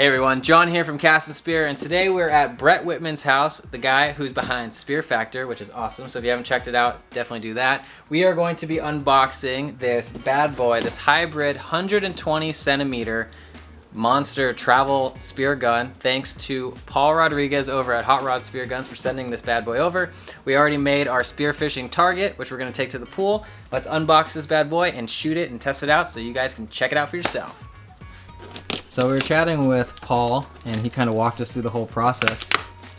Hey everyone, John here from Cast and Spear, and today we're at Bret Whitman's house, the guy who's behind Spear Factor, which is awesome. So if you haven't checked it out, definitely do that. We are going to be unboxing this bad boy, this hybrid 120 centimeter monster travel spear gun. Thanks to Paul Rodriguez over at Hot Rod Spearguns for sending this bad boy over. We already made our spearfishing target, which we're gonna take to the pool. Let's unbox this bad boy and shoot it and test it out so you guys can check it out for yourself. So we were chatting with Paul and he kind of walked us through the whole process.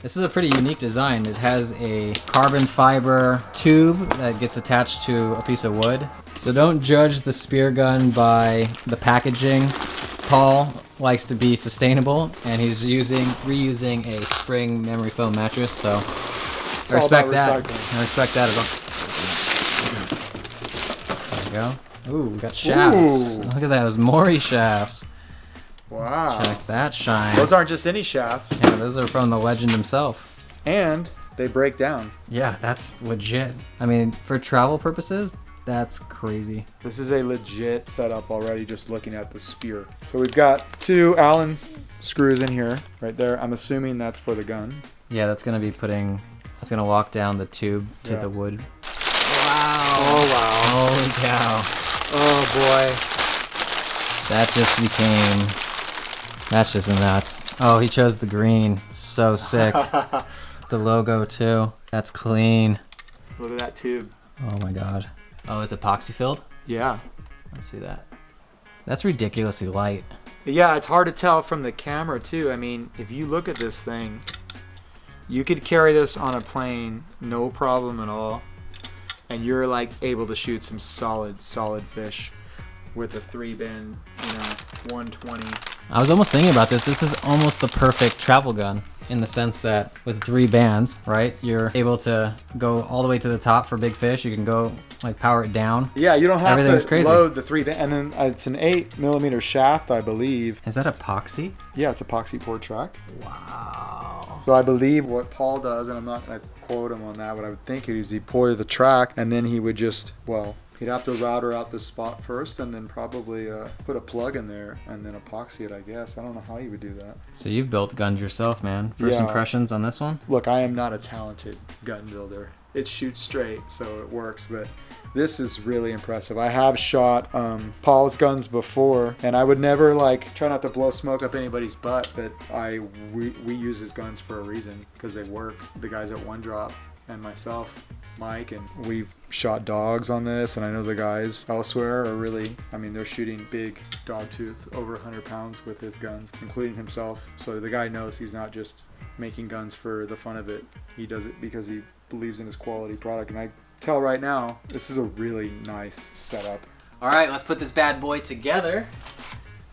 This is a pretty unique design. It has a carbon fiber tube that gets attached to a piece of wood. So don't judge the spear gun by the packaging. Paul likes to be sustainable and he's reusing a spring memory foam mattress, so I respect that. I respect that as well. There we go. Ooh, we got shafts. Ooh. Look at that, those Mori shafts. Wow. Check that shine. Those aren't just any shafts. Yeah, those are from the legend himself. And they break down. Yeah, that's legit. I mean, for travel purposes, that's crazy. This is a legit setup already, just looking at the spear. So we've got 2 Allen screws in here, right there. I'm assuming that's for the gun. Yeah, that's gonna lock down the tube to the wood. Wow. Oh, wow. Holy cow. Oh, boy. That's just nuts. Oh, he chose the green. So sick. The logo too. That's clean. Look at that tube. Oh my god. Oh, it's epoxy filled? Yeah. Let's see that. That's ridiculously light. Yeah, it's hard to tell from the camera too. I mean, if you look at this thing, you could carry this on a plane, no problem at all. And you're like able to shoot some solid fish with a 3-bend, 120. I was almost thinking about this. This is almost the perfect travel gun in the sense that with 3 bands, right? You're able to go all the way to the top for big fish. You can go like power it down. Yeah, you don't have to crazy. Load the 3 band. And then it's an 8mm shaft, I believe. Is that epoxy? Yeah, it's epoxy pour track. Wow. So I believe what Paul does, and I'm not going to quote him on that, but I would think is he'd pour the track and then he would just, he'd have to router out the spot first and then probably put a plug in there and then epoxy it, I guess. I don't know how you would do that. So you've built guns yourself, man. First impressions on this one? Look, I am not a talented gun builder. It shoots straight, so it works, but this is really impressive. I have shot Paul's guns before, and I would never try not to blow smoke up anybody's butt, but we use his guns for a reason because they work. The guys at One Drop and myself, Mike, and we've shot dogs on this, and I know the guys elsewhere are really, they're shooting big dogtooth, over 100 pounds with his guns, including himself. So the guy knows he's not just making guns for the fun of it. He does it because he believes in his quality product, and I tell right now, this is a really nice setup. All right, let's put this bad boy together.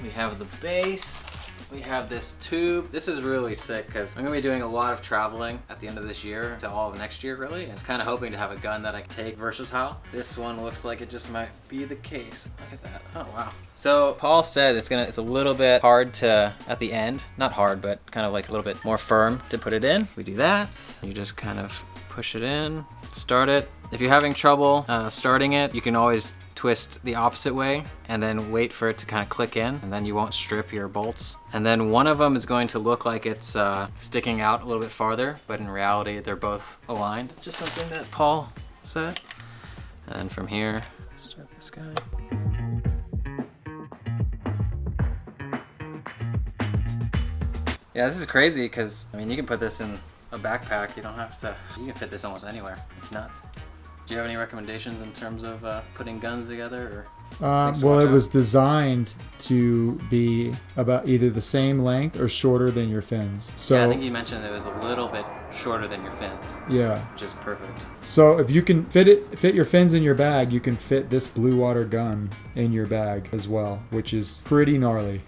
We have the base. We have this tube. This is really sick because I'm gonna be doing a lot of traveling at the end of this year to all of next year, really. And it's kind of hoping to have a gun that I can take versatile. This one looks like it just might be the case. Look at that. Oh wow. So Paul said it's a little bit hard to at the end, not hard, but kind of like a little bit more firm to put it in. We do that. You just kind of push it in, start it. If you're having trouble starting it, you can always twist the opposite way and then wait for it to kind of click in, and then you won't strip your bolts. And then one of them is going to look like it's sticking out a little bit farther, but in reality they're both aligned. It's just something that Paul said. And then from here, start this guy. Yeah, this is crazy because you can put this in a backpack. You can fit this almost anywhere. It's nuts. Do you have any recommendations in terms of putting guns together? Well, it was designed to be about either the same length or shorter than your fins. So yeah, I think you mentioned it was a little bit shorter than your fins. Yeah. Which is perfect. So if you can fit your fins in your bag, you can fit this Bluewater gun in your bag as well, which is pretty gnarly.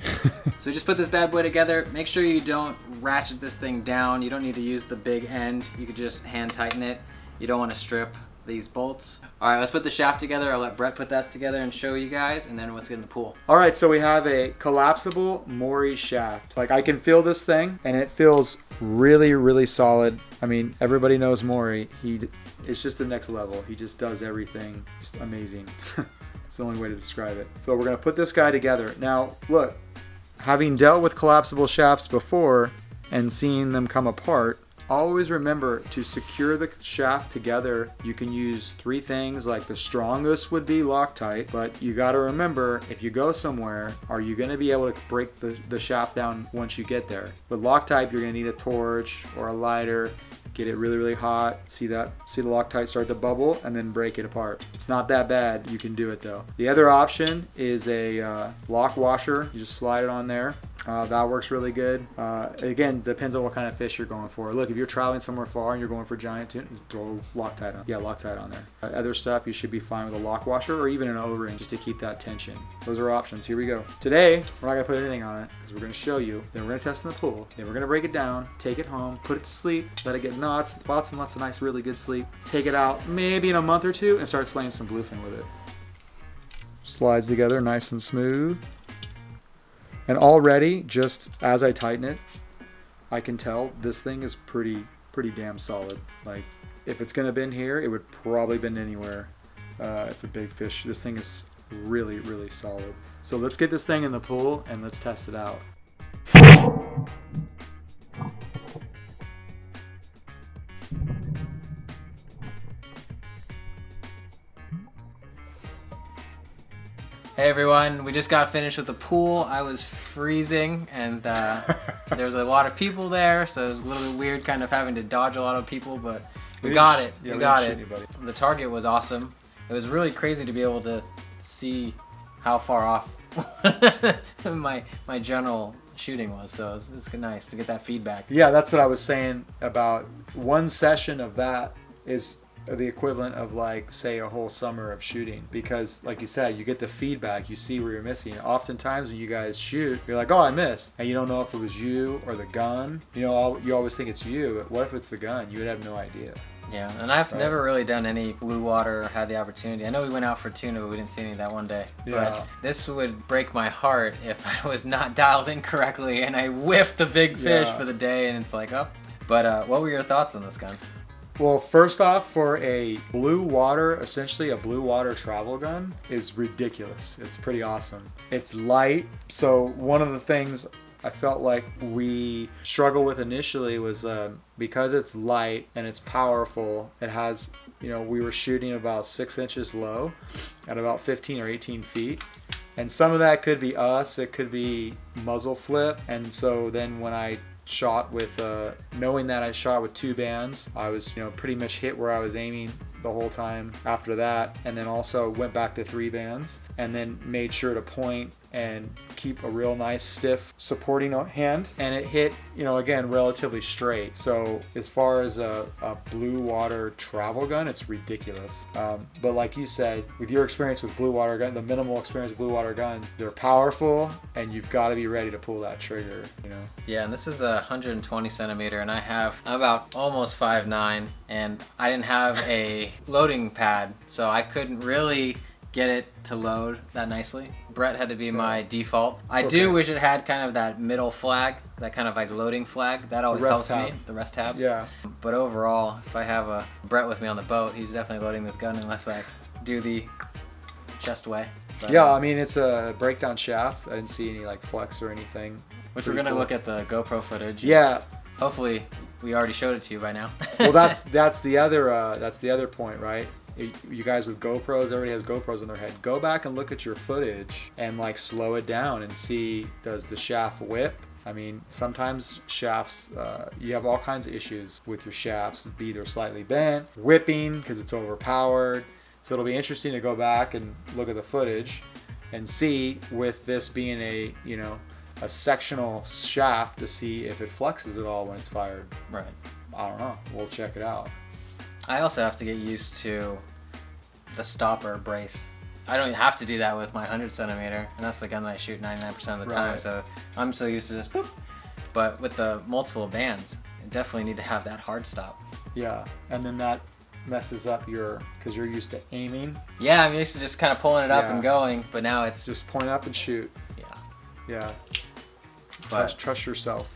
So just put this bad boy together. Make sure you don't ratchet this thing down. You don't need to use the big end. You could just hand tighten it. You don't want to strip these bolts. All right, let's put the shaft together. I'll let Bret put that together and show you guys, and then let's get in the pool. All right, so we have a collapsible Mori shaft. I can feel this thing, and it feels really, really solid. Everybody knows Mori. It's just the next level. He just does everything just amazing. It's the only way to describe it. So we're gonna put this guy together. Now, look, having dealt with collapsible shafts before and seeing them come apart, always remember to secure the shaft together. You can use 3 things, like the strongest would be Loctite, but you got to remember, if you go somewhere, are you going to be able to break the shaft down once you get there? With Loctite, you're going to need a torch or a lighter. Get it really, really hot. See the Loctite start to bubble, and then break it apart. It's not that bad. You can do it though. The other option is a lock washer. You just slide it on there. That works really good. Again, depends on what kind of fish you're going for. Look, if you're traveling somewhere far and you're going for giant tuna, throw Loctite on. Yeah, Loctite on there. Other stuff, you should be fine with a lock washer or even an O-ring just to keep that tension. Those are options. Here we go. Today, we're not gonna put anything on it because we're gonna show you. Then we're gonna test in the pool. Then we're gonna break it down, take it home, put it to sleep, let it get lots and lots of nice, really good sleep. Take it out maybe in a month or 2 and start slaying some bluefin with it. Slides together nice and smooth. And already, just as I tighten it, I can tell this thing is pretty damn solid. Like, if it's gonna bend here, it would probably bend anywhere. If a big fish, this thing is really, really solid. So let's get this thing in the pool and let's test it out. Hey everyone, we just got finished with the pool. I was freezing and there was a lot of people there, so it was a little bit weird kind of having to dodge a lot of people, but we got it. Yeah, we got it. Anybody. The target was awesome. It was really crazy to be able to see how far off my general shooting was, so it's nice to get that feedback. Yeah, that's what I was saying about one session of that is the equivalent of, like, say, a whole summer of shooting, because like you said, you get the feedback, you see where you're missing. Oftentimes when you guys shoot, you're like, oh, I missed, and you don't know if it was you or the gun. You know, you always think it's you, but what if it's the gun? You would have no idea. Yeah, and I've never really done any blue water or had the opportunity. I know we went out for tuna, but we didn't see any that one day. Yeah. But this would break my heart if I was not dialed in correctly and I whiffed the big fish for the day and it's like, oh. But what were your thoughts on this gun? Well, first off, for a blue water, essentially a blue water travel gun, is ridiculous. It's pretty awesome. It's light, so one of the things I felt like we struggled with initially was because it's light and it's powerful, it has, you know, we were shooting about 6 inches low at about 15 or 18 feet. And some of that could be us, it could be muzzle flip. And so then when I shot with, knowing that I shot with 2 bands, I was, you know, pretty much hit where I was aiming the whole time after that, and then also went back to 3 bands and then made sure to point and keep a real nice stiff supporting hand, and it hit, you know, again, relatively straight. So as far as a blue water travel gun, it's ridiculous. But like you said, with your experience with blue water gun, the minimal experience with blue water guns, they're powerful and you've got to be ready to pull that trigger, you know. Yeah, and this is a 120 centimeter, and I'm about almost 5'9", and I didn't have a loading pad, so I couldn't really get it to load that nicely. Bret had to be my default. I do wish it had kind of that middle flag, that kind of like loading flag. That always helps me, the rest tab. Yeah. But overall, if I have a Bret with me on the boat, he's definitely loading this gun unless I do the chest way. But, yeah, I mean, it's a breakdown shaft. I didn't see any like flex or anything. Which we're gonna look at the GoPro footage. Yeah. Hopefully, we already showed it to you by now. Well, that's the other point, right? You guys with GoPros, everybody has GoPros in their head. Go back and look at your footage and like slow it down and see, does the shaft whip? I mean, sometimes shafts, you have all kinds of issues with your shafts. Be either slightly bent, whipping because it's overpowered. So it'll be interesting to go back and look at the footage and see, with this being a, you know, a sectional shaft, to see if it flexes at all when it's fired. Right. I don't know. We'll check it out. I also have to get used to the stopper brace. I don't have to do that with my 100 centimeter, and that's the gun that I shoot 99% of the time, so I'm so used to just boop. But with the multiple bands, you definitely need to have that hard stop. Yeah, and then that messes up because you're used to aiming. Yeah, I'm used to just kind of pulling it up and going, but now it's just point up and shoot. Yeah. Trust yourself.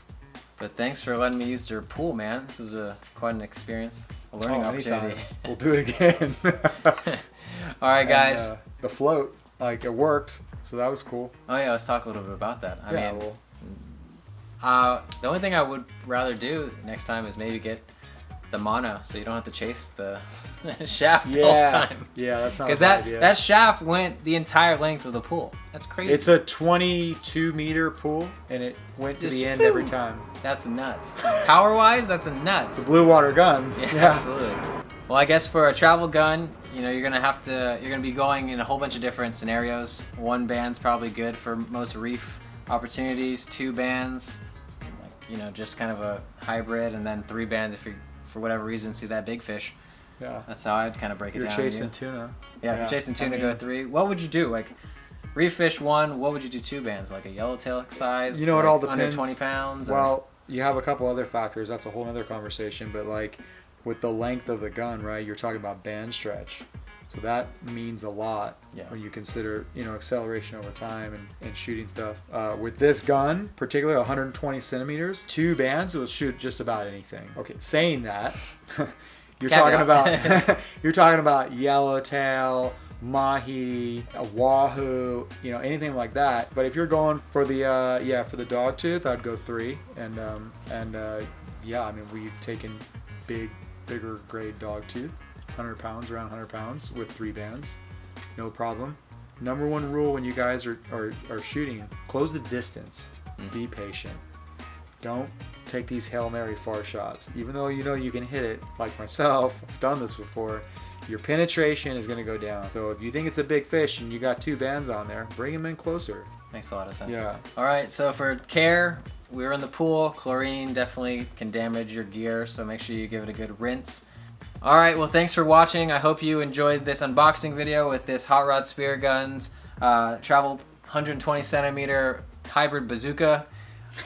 But thanks for letting me use your pool, man. This is quite an experience, a learning opportunity. We'll do it again. All right, guys. The float, like, it worked. So that was cool. Oh yeah, let's talk a little bit about that. I mean, well, the only thing I would rather do next time is maybe get the mono, so you don't have to chase the shaft the whole time. Yeah, that's not because a bad idea. that shaft went the entire length of the pool. That's crazy. It's a 22-meter pool, and it went to the end every time. That's nuts. Power-wise, that's nuts. It's a Bluewater gun. Yeah, absolutely. Well, I guess for a travel gun, you know, you're gonna be going in a whole bunch of different scenarios. 1 band's probably good for most reef opportunities. 2 bands, like, you know, just kind of a hybrid, and then 3 bands if you, for whatever reason, see that big fish. Yeah. That's how I'd kind of break it down. You're chasing tuna. Yeah, if you're chasing tuna, go 3. What would you do? Like, reef fish 1, what would you do 2 bands? Like a yellowtail size? You know, it all depends. Under 20 pounds? Well, you have a couple other factors. That's a whole other conversation. But like with the length of the gun, right? You're talking about band stretch. So that means a lot when you consider, you know, acceleration over time and shooting stuff. With this gun, particularly 120 centimeters, 2 bands will shoot just about anything. Okay, saying that, you're talking about yellowtail, mahi, a wahoo, you know, anything like that. But if you're going for the for the dog tooth, I'd go 3. Yeah, I mean, we've taken bigger grade dog tooth. 100 pounds, around 100 pounds with 3 bands, no problem. Number 1 rule when you guys are shooting, close the distance. Be patient. Don't take these Hail Mary far shots. Even though you know you can hit it, like myself, I've done this before, your penetration is going to go down. So if you think it's a big fish and you got 2 bands on there, bring them in closer. Makes a lot of sense. Yeah. All right, so for care, we're in the pool. Chlorine definitely can damage your gear, so make sure you give it a good rinse. All right, well, thanks for watching. I hope you enjoyed this unboxing video with this Hot Rod Spearguns travel 120 centimeter hybrid bazooka.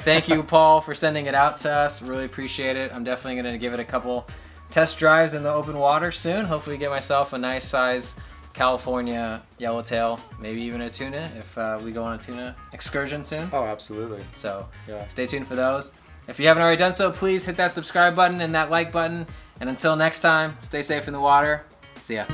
Thank you, Paul, for sending it out to us. Really appreciate it. I'm definitely going to give it a couple test drives in the open water soon. Hopefully get myself a nice size California yellowtail, maybe even a tuna if we go on a tuna excursion soon. Oh, absolutely. So stay tuned for those. If you haven't already done so, please hit that subscribe button and that like button. And until next time, stay safe in the water. See ya.